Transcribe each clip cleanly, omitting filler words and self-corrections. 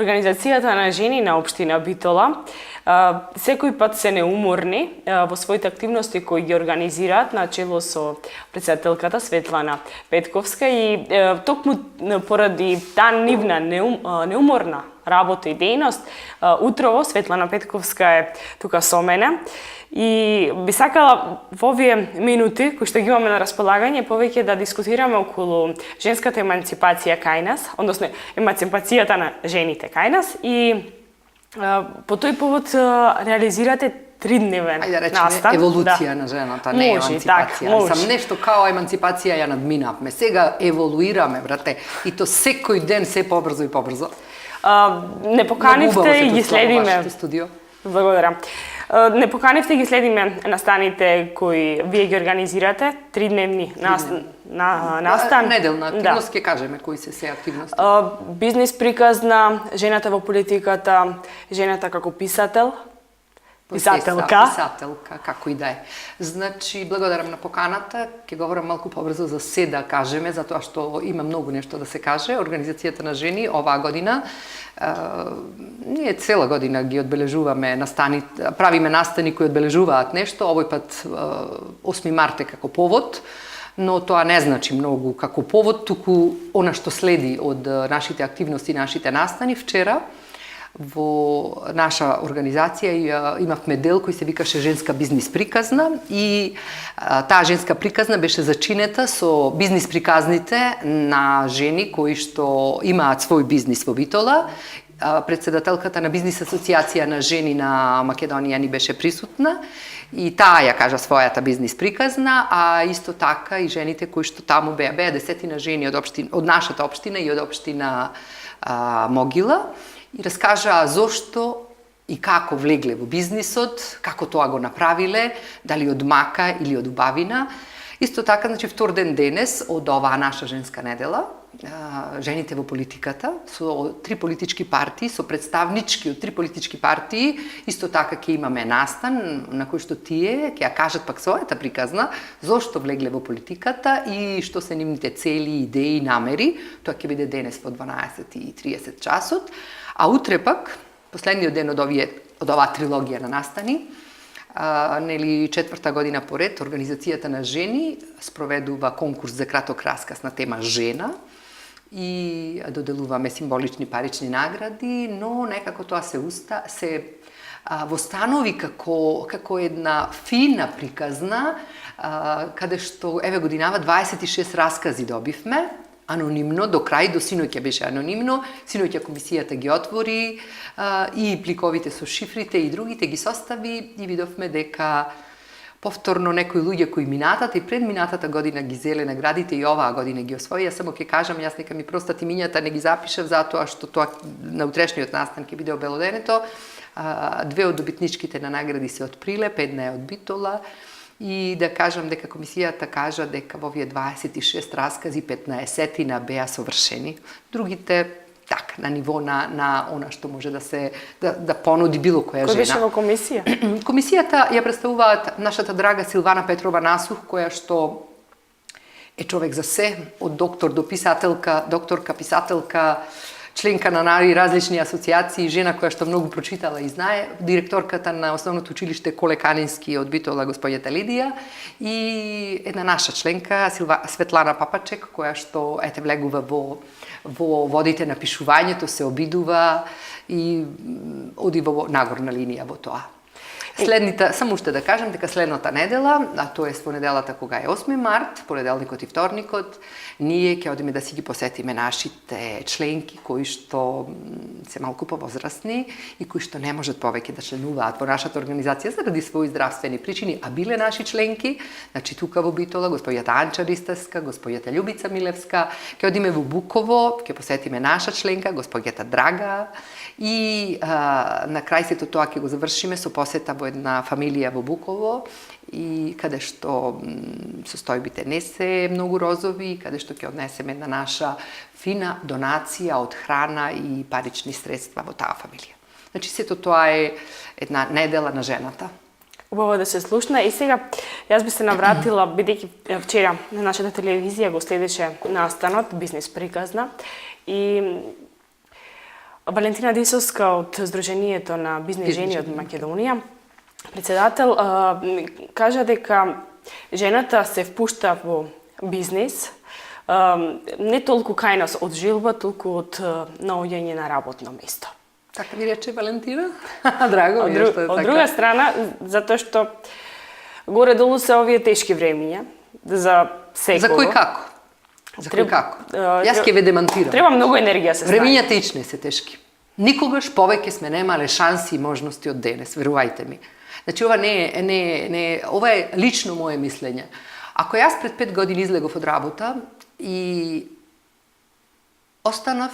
Организацијата на жени на општина Битола секој пат се неуморни во своите активности кои ги организираат на чело со председателката Светлана Петковска и токму поради таа нивна неуморна работа и дејност, утрово Светлана Петковска е тука со мене и би сакала во овие минути кои што ги имаме на располагање повеќе да дискутираме околу женската еманципација кај нас, односно еманципацијата на жените кај нас и по тој повод реализирате тридневен настан. Ајде да речеме еволуција на жената, не еманципација. Сам нешто као еманципација ја надминавме. Сега еволуираме, брате, и то секој ден се побрзо и побрзо. Не поканивте и ги следиме. Благодарам. Не поканивте и ги следиме настаните кои вие ги организирате, тридневни настан. Неделна активност, ќе кажеме кои се активности. Бизнис приказна, жената во политиката, жената како писателка, како и да е. Значи, благодарам на поканата, ќе говорам малку побрзо за се да кажеме, затоа што има многу нешто да се каже. Организацијата на жени оваа година, ние цела година ги одбележуваме настани, правиме настани кои одбележуваат нешто, овој пат 8 март е како повод, но тоа не значи многу како повод, туку она што следи од нашите активности, нашите настани. Вчера во наша организација имавме дел кој се викаше Женска бизнис приказна и таа женска приказна беше зачинета со бизнис приказните на жени кои што имаат свој бизнис во Битола. Председателката на Бизнис асоциација на жени на Македонија ни беше присутна и таа ја кажа својата бизнис приказна, а исто така и жените кои што таму беа десетина жени од нашата општина и од општина Могила. И раскажаа зошто и како влегле во бизнисот, како тоа го направиле, дали од мака или од убавина. Исто така, значи, втор ден денес од оваа наша женска недела, жените во политиката, со 3 политички партии, со представнички од 3 политички партии, исто така ќе имаме настан на кој што тие ќе ја кажат пак својата приказна, зошто влегле во политиката и што се нивните цели, идеи, намери. Тоа ќе биде денес во 12:30 часот. А утре пак, последниот ден од оваа трилогија на настани, нели 4-та година поред, Организацијата на жени спроведува конкурс за краток расказ на тема жена и доделуваме символични парични награди, но некако тоа се востанови како една фина приказна, каде што еве годинава 26 раскази добивме, анонимно, до крај, до синоќа беше анонимно, синоќа комисијата ги отвори и пликовите со шифрите и другите ги состави и видовме дека повторно некои луѓе кои минатата и предминатата година ги зеле наградите и оваа година ги освои. Јас само ќе кажам, јас нека ми простат имињата, не ги запишав затоа што тоа на утрешниот настан ќе биде обелоденето. 2 од добитничките на награди се од Прилеп, една е од Битола. И да кажам дека комисијата кажа дека во овие 26 раскази 15 беа совршени. Другите так на ниво на она што може да понуди било која жена. Кој беше во комисија? Комисијата ја представуваат нашата драга Силвана Петрова Насух, која што е човек за се, од доктор до писателка, докторка, писателка, членка на различни асоциации, жена која што многу прочитала и знае, директорката на Основното училиште Коле Канински од Битола, господјата Лидија, и една наша членка, Светлана Папачек, која што влегува во водите на пишувањето, се обидува и оди во нагорна линија во тоа. Само уште да кажам дека следната недела, а тоа е во неделата кога е 8 март, понеделникот и вторникот, ние ќе одиме да си ги посетиме нашите членки кои што се малку повозрастни и кои што не можат повеќе да членуваат во нашата организација заради своји здравствени причини, а биле наши членки, значи тука во Битола, господјата Анча Ристевска, господјата Љубица Милевска, ќе одиме во Буково, ќе посетиме наша членка, господјата Драга, и на крај сето тоа ќе го завршиме со посета во една фамилија во Буково и каде што состојбите не се многу розови, каде што ќе однесеме една наша фина донација од храна и парични средства во таа фамилија. Значи сето тоа е една недела на жената. Убаво да се слушна. И сега, јас би се навратила, бидејќи вчера на нашата телевизија го следеше настанот Бизнис приказна и Валентина Дисовска од Сдруженијето на бизнес жени од Македонија, председател, кажа дека жената се впушта во бизнес не толку кај нас од жилба, толку од наоѓање на работно место. Така ви рече Валентина? Драго ми е што е така. Од друга страна, затоа што горе-долу се овие тешки времиња за секого. За кој како? За кој како? Јас ќе ве демантирам. Треба многу енергија се стави. Времињата ичне се тешки. Никогаш повеќе сме немале шанси и можности од денес, верувајте ми. Значи, ова ова е лично моje мислење. Ако јас пред 5 години излегов од работа и останав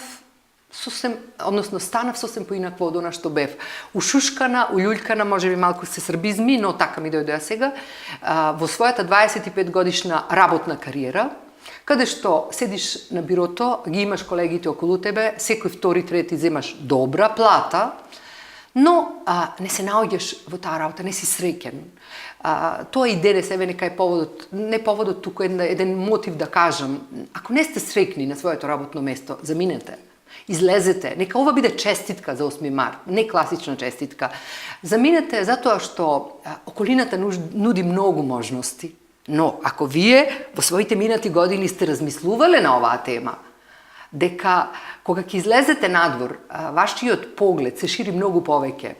станав сосем поинакво од она што бев. Ушушкана, улjuljкана, можеби малку се србизми, но така ми дојдоа сега, во својата 25 годишна работна кариера, каде што седиш на бирото, ги имаш колегите околу тебе, секој втори, трети земаш добра плата, но не се наоѓаш во таа работа, не си среќен. Тоа и денес, еве нека е поводот, не поводот, туку еден мотив да кажам, ако не сте среќни на своето работно место, заминете. Излезете, нека ова биде честитка за 8 март, не класична честитка. Заминете затоа што околината нуди многу можности. Но ако вие во своите минати години сте размислувале на оваа тема, дека кога ќе излезете надвор, вашиот поглед се шири многу повеќе.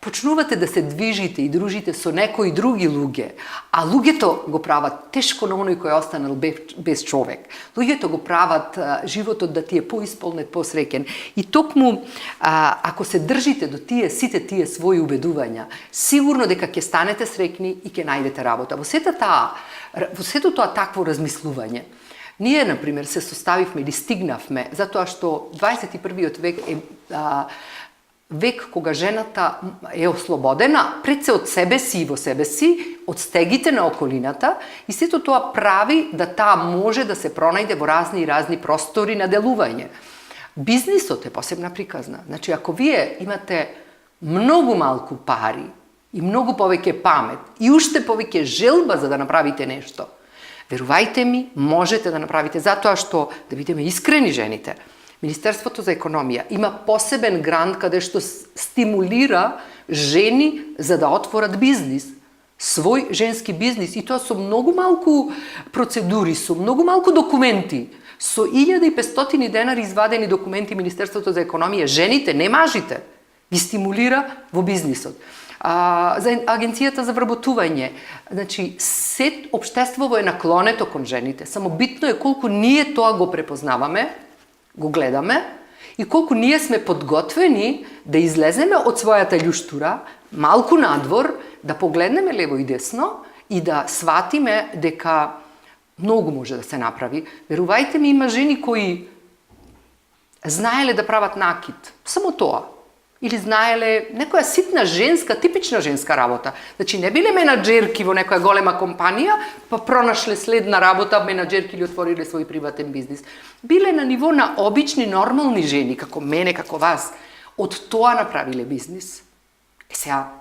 Почнувате да се движите и дружите со некои други луѓе, а луѓето го прават тешко на оној кој е останал без човек. Луѓето го прават животот да ти е поисполнет, посреќен. И токму, ако се држите до сите тие своји убедувања, сигурно дека ќе станете среќни и ќе најдете работа. Во сето тоа такво размислување, ние, например, се составивме или стигнавме, затоа што 21. век е век кога жената е ослободена пред се од себе си и во себе си, од стегите на околината, и сето тоа прави да таа може да се пронајде во разни и разни простори на делување. Бизнисот е посебна приказна. Значи, ако вие имате многу малку пари и многу повеќе памет и уште повеќе желба за да направите нешто, верувајте ми, можете да направите, затоа што, да бидеме искрени жените, Министерството за економија има посебен грант каде што стимулира жени за да отворат бизнис, свој женски бизнис, и тоа со многу малку процедури, со многу малку документи, со 1500 денари извадени документи Министерството за економија, жените, не мажите, ги стимулира во бизнисот. За агенцијата за вработување, значи, општеството е наклонето кон жените, само битно е колку ние тоа го препознаваме, го гледаме и колку ние сме подготвени да излеземе од својата љуштура, малку надвор, да погледнеме лево и десно и да сватиме дека многу може да се направи. Верувајте ми, има жени кои знаеле да прават накид, само тоа. Или знаеле некоја ситна женска, типична женска работа. Значи, не биле менаџерки во некоја голема компанија, па пронашле следна работа, менаџерки или отвориле свој приватен бизнис. Биле на ниво на обични, нормални жени, како мене, како вас. Од тоа направиле бизнис. Сега,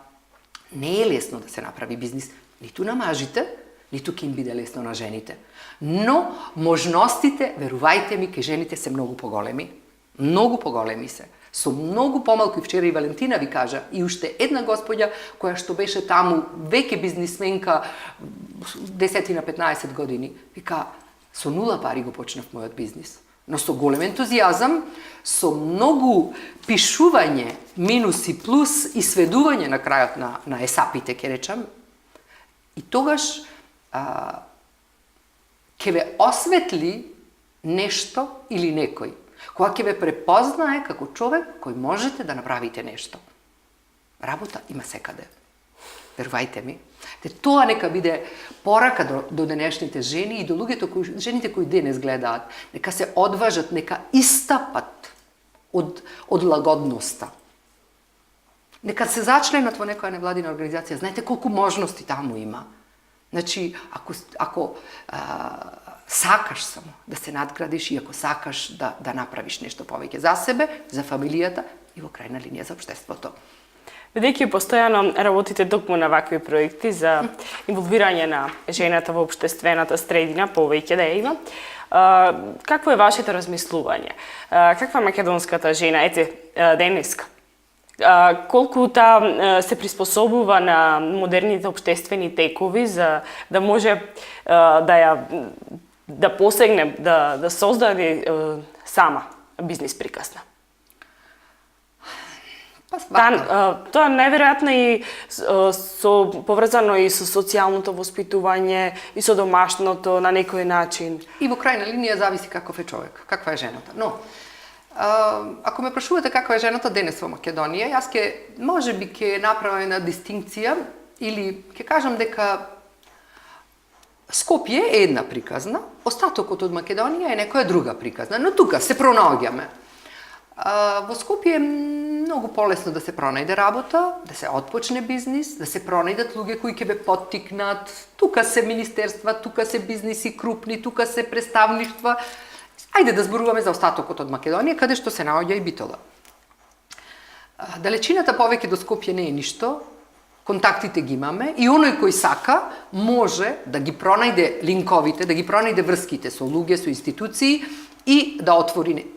не е лесно да се направи бизнис, ниту на мажите, ниту ќе им биде лесно на жените. Но, можностите, верувајте ми, ке жените се многу поголеми. Многу поголеми се. Со многу помалку, и вчера и Валентина ви кажа, и уште една господја која што беше таму веќе бизнисменка 10-15 години, вика, со 0 пари го почнав мојот бизнис. Но со голем ентузијазам, со многу пишување, минуси, плюс и сведување на крајот на есапите, ке речам, и тогаш ќе ве осветли нешто или некој. Кога ќе ве препознае како човек кој можете да направите нешто. Работа има секаде. Верувајте ми. Тоа нека биде порака до денешните жени и до жените кои денес гледаат. Нека се одважат, нека истапат од лагодноста. Нека се зачленат во некоја невладина организација. Знаете колку можности таму има. Значи, ако сакаш само да се надградиш и ако сакаш да направиш нешто повеќе за себе, за фамилијата и во крајна линија за општеството. Бидејќи постојано работите токму на вакви проекти за инволвирање на жената во општествената средина, повеќе да ја има, Какво е вашето размислување? Каква македонската жена, денеска, колку таа се приспособува на модерните општествени текови за да може да посегне, да создаде сама бизнис приказна? Тоа најверојатно и поврзано и со социјалното воспитување и со домашното на некој начин. И во крајна линија зависи каков е човек, каква е жената. Но ако ме прашувате каква е жената денес во Македонија, јас можеби ќе направам една дистинкција или ќе кажам дека Скопје е една приказна, остатокот од Македонија е некоја друга приказна, но тука се пронаоѓаме. Во Скопје е многу полесно да се пронајде работа, да се отпочне бизнис, да се пронајдат луѓе кои ќе ве поттикнат. Тука се министерства, тука се бизниси крупни, тука се представништва. Ајде да зборуваме за остатокот од Македонија, каде што се наоѓа и Битола. Далечината повеќе до Скопје не е ништо, контактите ги имаме и оној кој сака може да ги пронајде линковите, да ги пронајде врските со луѓе, со институции и да отвори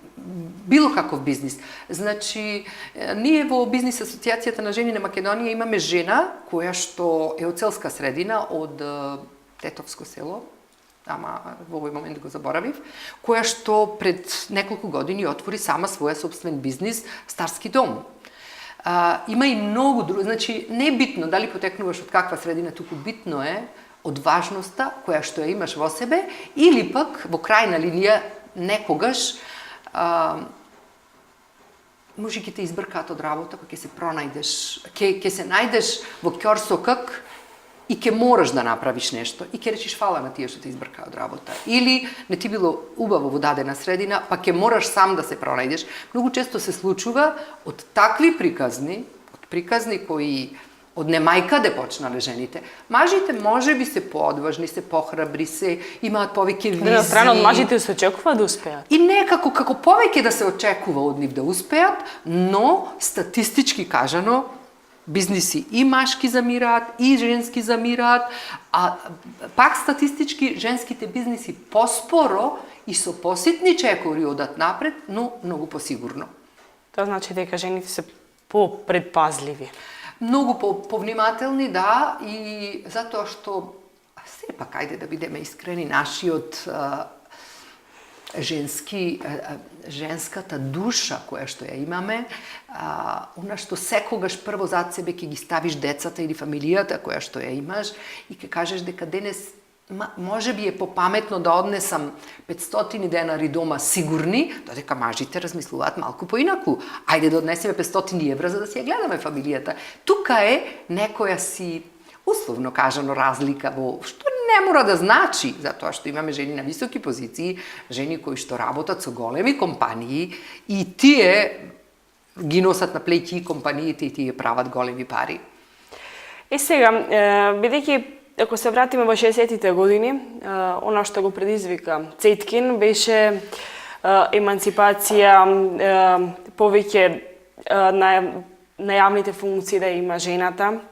било каков бизнис. Значи, ние во Бизнис асоциацијата на жени на Македонија имаме жена која што е од селска средина, од Тетовско село, ама во овој момент го заборавив, која што пред неколку години отвори сама своја собствен бизнис, Старски дом. Има и многу други, значи не е битно дали потекнуваш од каква средина, туку битно е од важноста која што ја имаш во себе или пак во крајна линија некогаш може ќе те избркаат од работа, па ќе се пронајдеш, ќе се најдеш во ќорсокак и ќе мораш да направиш нешто и ќе речиш фала на тие што те избркаа од работа. Или не ти било убаво во дадена средина, па ќе мораш сам да се пронајдеш. Многу често се случува од такви приказни, кои од немајка де почнале жените. Мажите можеби се поодважни, се похрабри, се имаат повеќе визии. На страна од мажите се очекува да успеат. И некако како повеќе да се очекува од нив да успеат, но статистички кажано бизниси и машки замираат, и женски замираат, а пак статистички женските бизниси поспоро и со поситни чекори одат напред, но многу посигурно. Тоа значи дека жените се попредпазливи. Многу повнимателни, да, и затоа што сепак, ајде да бидеме искрени, нашиот женската душа која што ја имаме, она што секогаш прво зад себе ќе ги ставиш децата или фамилијата која што ја имаш и ќе кажеш дека денес може би е попаметно да однесам 500 денари дома сигурни, додека мажите размислуваат малку поинаку. Ајде да однесеме 500 евра за да си ја гледаме фамилијата. Тука е некоја си, условно кажано, разлика во што не мора да значи, затоа што имаме жени на високи позиции, жени кои што работат со големи компании и тие ги носат на плеќи компаниите и тие прават големи пари. Сега, бидејќи ако се вратиме во 60-тите години, она што го предизвика Цеткин беше емансипација, повеќе на јавните функции да има жената,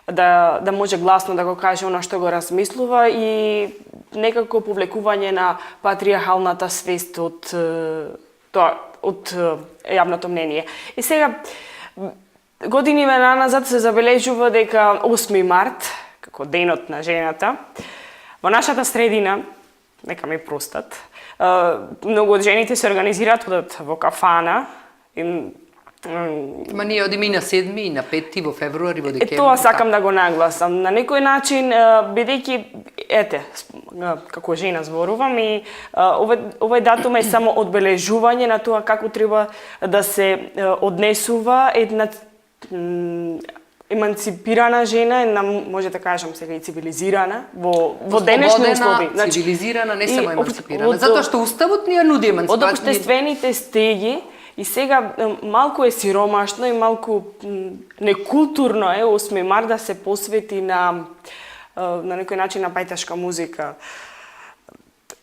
да може гласно да го каже она што го размислува и некако повлекување на патриархалната свест од јавното мнение. И сега, години назад се забележува дека 8 март, како денот на жената, во нашата средина, нека ми простат, многу од жените се организираат, одат во кафана. Ма ние одиме и на 7 и на 5 во февруари, во декември. Тоа сакам да го нагласам. На некој начин, бидејќи, како жена зборувам, и овој датум е само одбележување на тоа како треба да се однесува една емансипирана жена, може да кажам сега и цивилизирана, во денешни услови. Цивилизирана, не само емансипирана. Затоа што уставот ни ја нуди емансипација. Од општествените стеги, и сега малку е сиромашно и малку некултурно е 8 март да се посвети на некој начин на пајташка музика.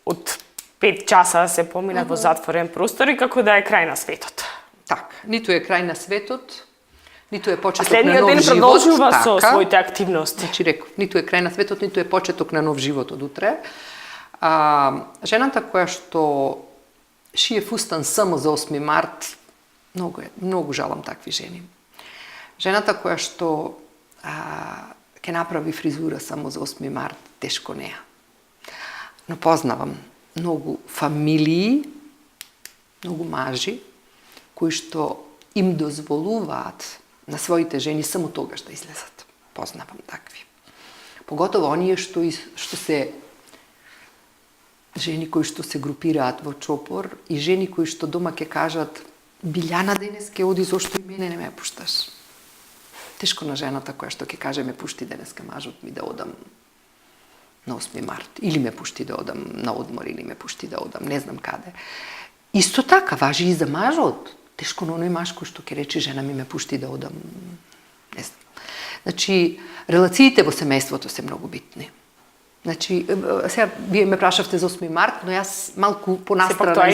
Од 5 часа се поминат во затворен простор и како да е крај на светот. Така, ниту е крај на светот, ниту е почеток на следниот нов ден живот. продолжува со своите активности. Значи реков, ниту е крај на светот, ниту е почеток на нов живот од утре. Жената која што шие фустан само за 8 март, многу жалам такви жени. Жената која што ќе направи фризура само за 8 март, тешко неа. Но познавам многу фамилии, многу мажи, кои што им дозволуваат на своите жени само тогаш да излезат. Познавам такви. Поготово оние што се жени кои што се групираат во чопор и жени кои што дома ќе кажат Билјана денес ке оди, зошто и мене не ме пушташ? Тешко на жената која што ќе каже ме пушти денеска мажот ми да одам на 8 март, или ме пушти да одам на одмор, или ме пушти да одам не знам каде. Исто така важи и за мажот. Тешко на оној маж кој што ќе рече жена ми ме пушти да одам не знам. Значи, релациите во семејството се многу битни. Значи, сега вие ме прашавте за 8 март, но јас малку понастрана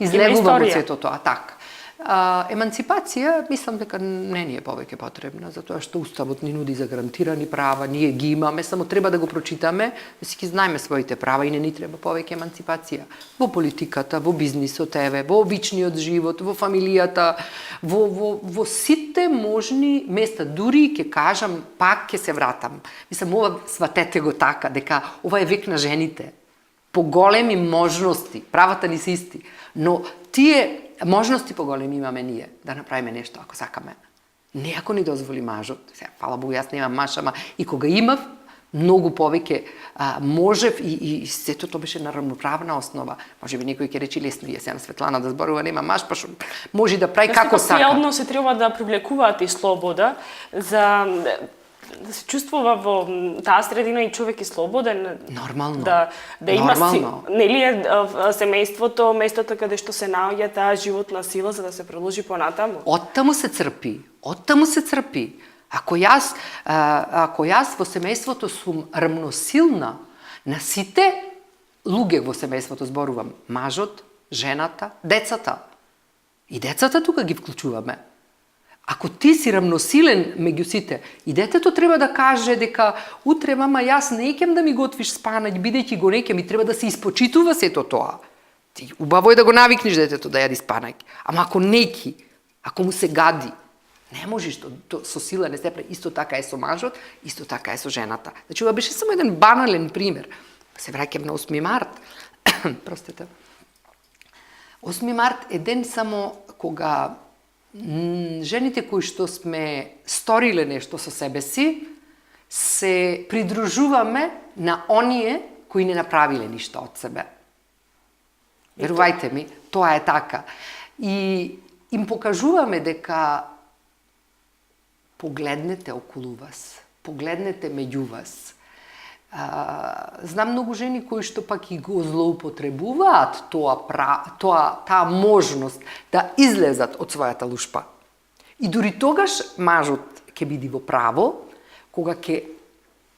излегувам од сето тоа. Так. Еманципација, мислам дека не ни е повеќе потребна, затоа што Уставот ни нуди за гарантирани права, ние ги имаме, само треба да го прочитаме, да си ги знаеме своите права и не ни треба повеќе еманципација. Во политиката, во бизнисот, во обичниот живот, во фамилијата, во сите можни места, дури ќе кажам, пак ќе се вратам. Мислам, ова сватете го така, дека ова е век на жените. Поголеми можности, правата ни се исти, но тие можности поголеми имаме ние да направиме нешто ако сакаме. Не ако ни дозволи мажот. Сега, фала Богу, јас немам маж, ама и кога имав, многу повеќе можев и сето тоа беше на рамноправна основа. Може би некој ќе рече лесно е сега Светлана да зборува, нема маж, па што може да прави како сака. Тие односи треба да привлекуваат и слобода за да се чувствува во таа средина и човек е слободен. Нормално. Да има нели е семејството местото каде што се наоѓа таа животна сила за да се продолжи понатаму. Оттаму се црпи. Ако јас во семејството сум рамносилна на сите луѓе во семејството, зборувам, мажот, жената, децата. И децата тука ги вклучуваме. Ако ти си рамносилен меѓу сите, и детето треба да каже дека утре мама јас неќем да ми готвиш спанаќ, бидејќи го неќем и треба да се испочитува сето тоа. Ти убаво е да го навикнеш детето да јади спанаќ, ама ако неки, ако му се гади, не можеш со сила не се прави. Исто така е со мажот, исто така е со жената. Значи ова беше само еден банален пример. Се враќам на 8 март. Простете. 8 март е ден само кога жените кои што сме сториле нешто со себе си, се придружуваме на оние кои не направиле ништо од себе. Верувајте ми, тоа е така. И им покажуваме дека погледнете околу вас, погледнете меѓу вас. Знам многу жени кои што пак и го злоупотребуваат таа можност да излезат од својата лушпа. И дури тогаш мажот ќе биде во право, кога ќе,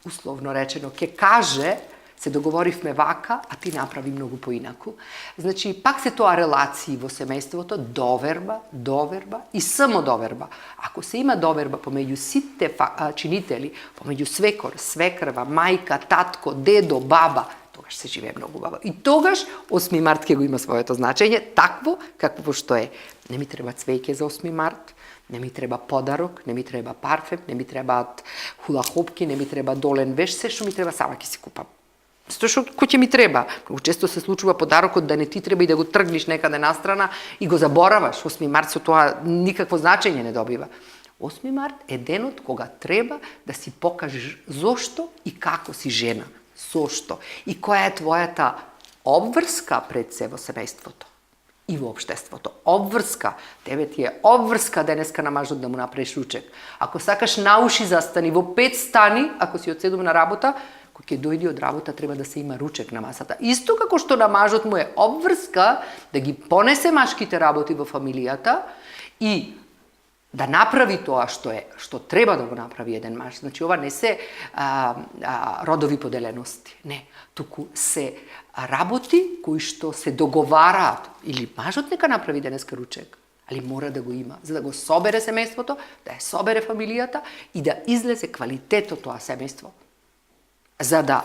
условно речено, ќе каже се договоривме вака, а ти направи многу поинаку. Значи, пак се тоа релации во семејството, доверба и само доверба. Ако се има доверба помеѓу сите чинители, помеѓу свекор, свекрва, мајка, татко, дедо, баба, тогаш се живее многу баба. И тогаш 8 март ќе го има своето значење, такво какво што е. Не ми треба цвеќе за 8 март, не ми треба подарок, не ми треба парфем, не ми требаат хулахопки, не ми треба долен веш, се што ми треба сама ќе си купам. Затоа што кој ќе ми треба? Многу често се случува подарокот да не ти треба и да го тргнеш некаде настрана и го забораваш. 8 март со тоа никакво значење не добива. 8 март е денот кога треба да си покажеш зошто и како си жена. Зошто? И која е твојата обврска пред се во семејството и во општеството. Обврска. Тебе ти е обврска денеска на мажот да му направиш ручек. Ако сакаш на уши застани, во 5 стани, ако си од 7 на работа, кој ќе дојде од работа треба да се има ручек на масата. Исто како што на мажот му е обврска да ги понесе машките работи во фамилијата и да направи тоа што треба да го направи еден маж. Значи ова не се родови поделености, не, туку се работи кои што се договараат или мажот нека направи денеска ручек, али мора да го има за да го собере семејството, да ја собере фамилијата и да излезе квалитет од тоа семејство. За да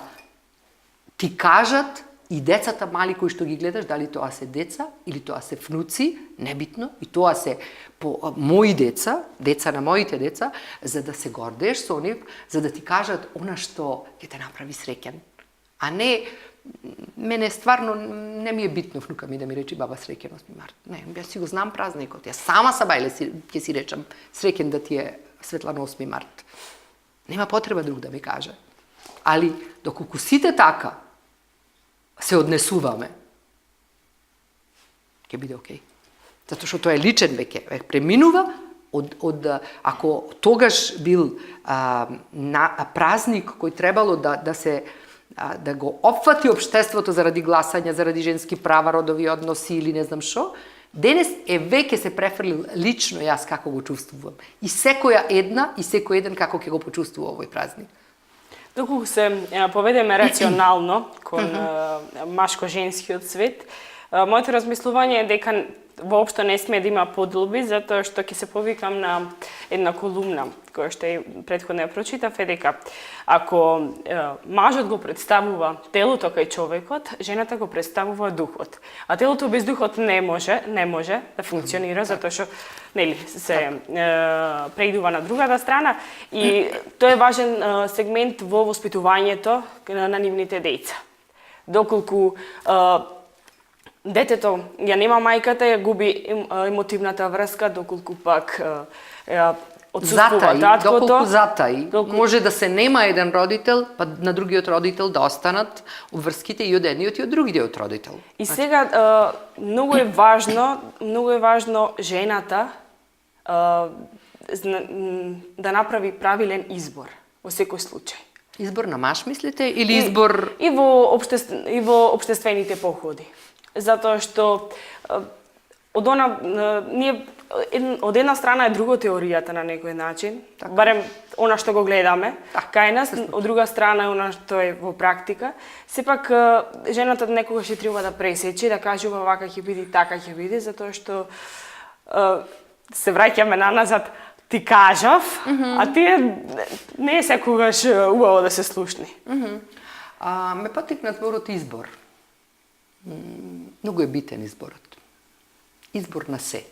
ти кажат И децата мали кои што ги гледаш, дали тоа се деца или тоа се внуци, небитно, и тоа се по мои деца, деца на моите деца, за да се гордееш со нив, за да ти кажат она што ќе те направи среќен. А не, мене стварно не ми е битно внука ми да ми речи баба среќен 8 март. Не, јас си го знам празникот. Јас сама са бајле ќе си речам среќен да ти е Светлана 8 март. Нема потреба друг да ми каже. Али доколку сите така се однесуваме, ќе биде окей. Затоа што тоа е личен веќе, преминува ако тогаш бил празник кој требало да го опфати општеството заради гласање, заради женски права, родови односи или не знам што, денес е веќе се префрлил лично јас како го чувствувам. И секоја една и секој еден како ќе го почувствува овој празник. Доколку се поведеме рационално кон машко-женскиот свет, моето размислување е дека воопшто не сме да има поделби, затоа што ќе се повикам на една колумна, која што претходно ја прочитав, е дека ако мажот го представува телото кај човекот, жената го представува духот. А телото без духот не може да функционира, затоа што нели се преидува на другата страна и тоа е важен сегмент во воспитувањето на нивните деца. Доколку детето ја нема мајката, ја губи емотивната врска, доколку пак отсутствува таткото. Доколку затаи, може да се нема еден родител, па на другиот родител да останат врските и од едниот и од другиот родител. И сега многу е важно жената да направи правилен избор во секој случај. Избор на маж, мислите, или избор и во општествените походи. Затоа што од една страна е друго теоријата на некој начин, така. Барем она што го гледаме, кај нас, од друга страна е она што е во практика. Сепак жената некогаш ќе треба да пресече, да кажува вака ќе биде, така ќе биде, затоа што се враќаме назад, ти кажав, а тие не е секогаш убаво да се слушни. Ме потикна зборот избор. Многу е битен изборот. Избор на се.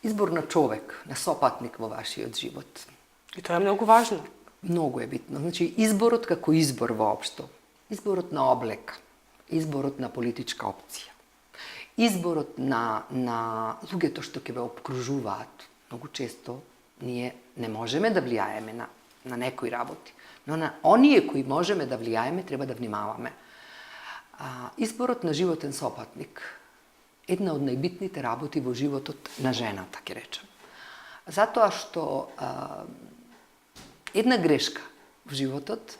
Избор на човек, на сопатник во вашиот живот. И тоа е многу важно. Многу е битно. Значи, изборот како избор воопшто. Изборот на облека. Изборот на политичка опција. Изборот на луѓето што ќе ве обкружуваат. Многу често ние не можеме да влијаеме на некои работи. Но на оние кои можеме да влијаеме, треба да внимаваме. Изборот на животен сопатник една од најбитните работи во животот на жената, ќе речем. Затоа што една грешка во животот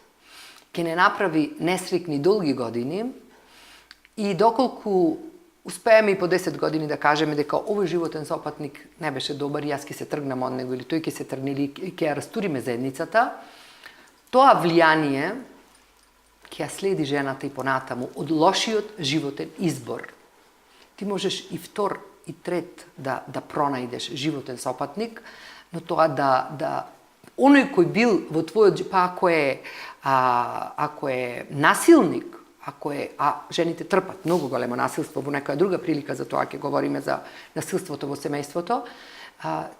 ќе не направи несреќни долги години и доколку успееме и по 10 години да кажеме дека овој животен сопатник не беше добар и јас ќе се тргнам од него или тој ќе се тргне или ќе ја растуриме заедницата, тоа влијание ќе ја следи жената и понатаму од лошиот животен избор. Ти можеш и втор и трет да пронајдеш животен сопатник, но тоа оној кој бил во твојот, па ако е насилник, жените трпат многу големо насилство, во некоја друга прилика за тоа ќе говориме за насилството во семејството,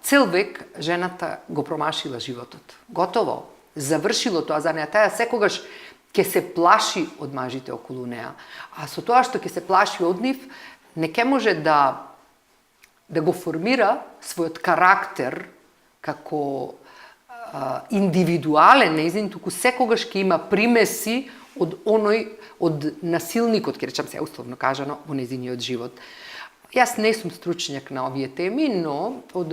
цел век жената го промашила животот. Готово, завршило тоа за неа. Таја секогаш ќе се плаши од мажите околу неа. А со тоа што ќе се плаши од нив, не ќе може да го формира својот карактер како индивидуален неизин, туку секогаш ќе има примеси од насилникот, ќе речам се условно кажано, во нејзиниот живот. Јас не сум стручњак на овие теми, но од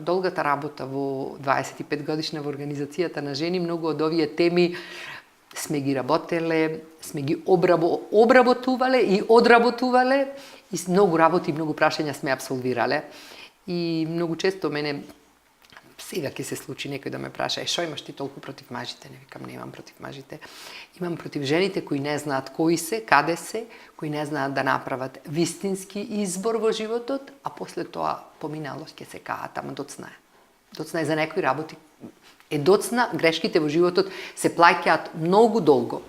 долгата работа во 25 годишна во Организацијата на жени, многу од овие теми сме ги работеле, сме ги обработувале и одработувале и многу работи, многу прашања сме апсолвирале. И многу често мене сега ќе се случи некој да ме праша: "Што имаш ти толку против мажите?" Не викам, немам против мажите. Имам против жените кои не знаат кои се, каде се, кои не знаат да направат вистински избор во животот, а после тоа поминало ќе се каат, ама доцна е. Доцна е за некои работи. Доцна, грешките во животот се плаќаат многу долго.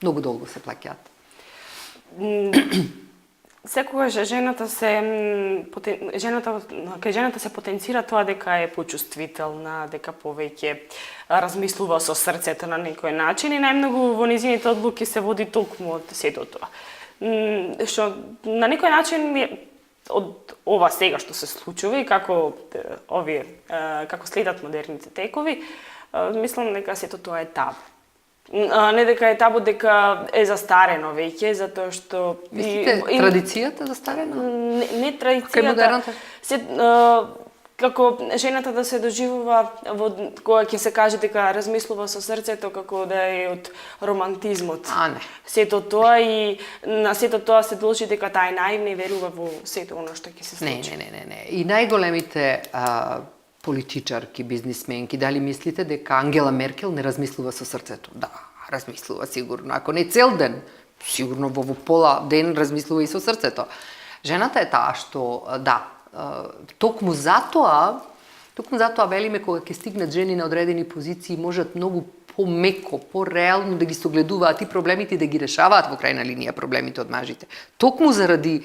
Многу долго се плаќаат. секогаш кај жената се потенцира тоа дека е почувствителна, дека повеќе размислува со срцето на некој начин и најмногу во низините одлуки се води токму од сето тоа. Што на некој начин од ова сега што се случува и како следат модерните текови, мислам дека сето тоа е табу. Не дека е табу, дека е застарено веќе, затоа што... Мислите, традицијата застарена? Не традицијата. Како жената да се доживува кога ќе се каже дека размислува со срцето, како да е од романтизмот. Не. Сето тоа и на сето тоа се должи дека таа е наивна и верува во сето оно што ќе се случи. Не. И најголемите политичарки, бизнисменки, дали мислите дека Ангела Меркел не размислува со срцето? Да, размислува сигурно. Ако не цел ден, сигурно во пола ден размислува и со срцето. Жената е таа што, да, токму затоа велиме кога ќе стигнат жени на одредени позиции, можат многу помеко, пореално да ги согледуваат и проблемите да ги решаваат во крајна линија проблемите од мажите. Токму заради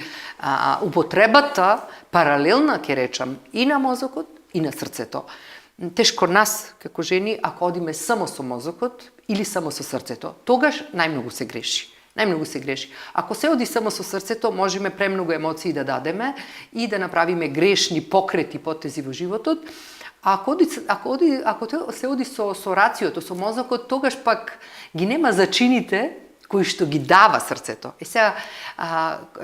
употребата паралелна, ќе речам, и на мозокот и на срцето. Тешко нас, како жени, ако одиме само со мозокот или само со срцето, тогаш најмногу се греши. Ако се оди само со срцето, можеме премногу емоции да дадеме и да направиме грешни покрети потези во животот. Ако се оди со рациото, со мозокот, тогаш пак ги нема зачините кои што ги дава срцето. Сега,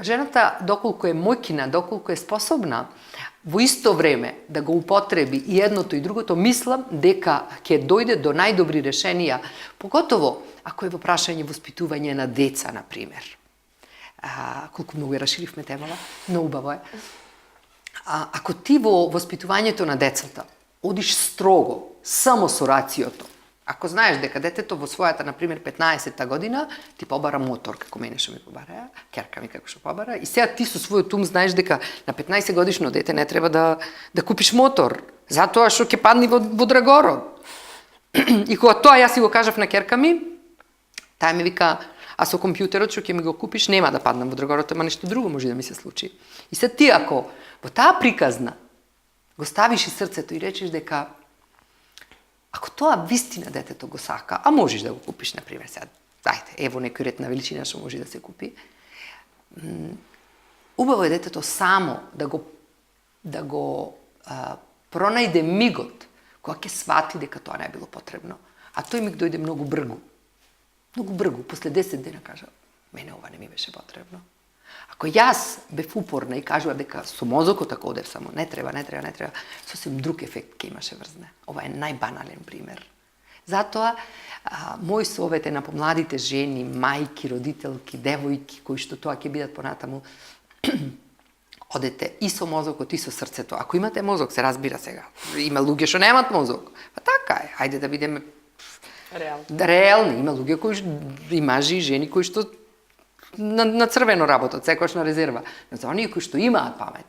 жената, доколку е моќна, доколку е способна, во исто време да го употреби и едното и другото, мислам дека ќе дојде до најдобри решенија, поготово ако е во прашање воспитување на деца, например. Колку многу ја расширивме темава, но убаво е. Ако ти во воспитувањето на децата одиш строго, само со рациото, ако знаеш дека детето во својата, например, 15-та година, ти побара мотор, како мене што ми побара, ќерка ми како што побара, и сега ти со својот ум знаеш дека на 15 годишно дете не треба да купиш мотор, затоа што ќе падне во драгород. И кога тоа јас си го кажав на ќерка ми, таа ми вика, а со компјутерот што ќе ми го купиш, нема да паднам во драгород, ама нешто друго може да ми се случи. И сега ти ако во таа приказна го ставиш и срцето и речеш дека ако тоа вистина детето го сака, а можеш да го купиш, например, сега, дајте, ево некој ред на величина што може да се купи, убаво е детето само да го пронајде мигот, кога ќе свати дека тоа не е било потребно. А тој миг дојде многу бргу. Многу бргу, после 10 дена кажа, мене ова не ми беше потребно. Ако јас бев упорна и кажува дека со мозокот ако одев само, не треба, сосем друг ефект ќе имаше врз неа. Ова е најбанален пример. Затоа, мој совет е на помладите жени, мајки, родителки, девојки, кои што тоа ќе бидат понатаму, одете и со мозокот и со срцето. Ако имате мозок, се разбира сега. Има луѓе што немаат мозок. Па така е, хајде да бидеме реални. Има луѓе и мажи и жени кои што на црвено работат, секогаш на резерва. Но за оние кои што имаат памет,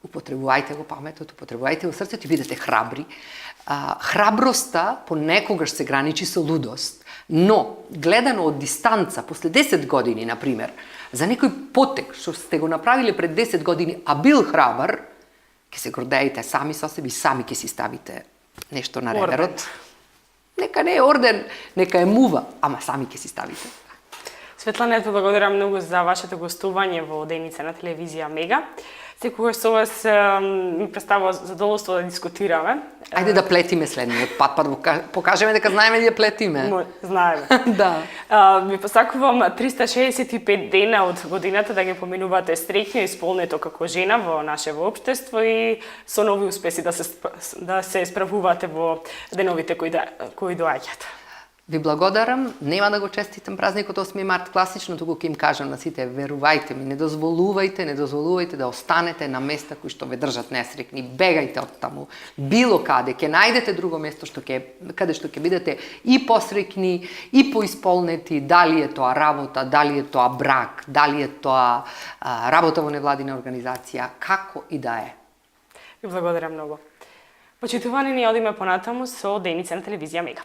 употребувајте го паметот, употребувајте го срцето и бидете храбри. Храброста понекогаш се граничи со лудост, но гледано од дистанца, после 10 години, например, за некој потек што сте го направиле пред 10 години, а бил храбар, ќе се гордеете сами со себе и сами ќе си ставите нешто на реверот. Нека не е орден, нека е мува, ама сами ќе си ставите. Светлана, ето благодарам многу за вашето гостување во Деница на телевизија Мега. Секогаш со вас ми представува задоволство да дискутираме. Ајде да плетиме следниот пат, па да покажеме дека знаеме да ја плетиме. Знаеме. Да. Ви посакувам 365 дена од годината да ги поминувате среќно и исполнето како жена во нашево општество и со нови успеси да се справувате во деновите кои доаѓаат. Ви благодарам, нема да го честитам празникот 8 март класично, туку ќе им кажам на сите, верувајте ми, не дозволувајте да останете на места кои што ве држат несрекни, бегајте од таму, било каде, ќе најдете друго место каде што ќе бидете и посрекни, и поисполнети, дали е тоа работа, дали е тоа брак, дали е тоа работа во невладина организација, како и да е. Ви благодарам многу. Почитувани, ни одиме понатаму со Деница на телевизија Мега.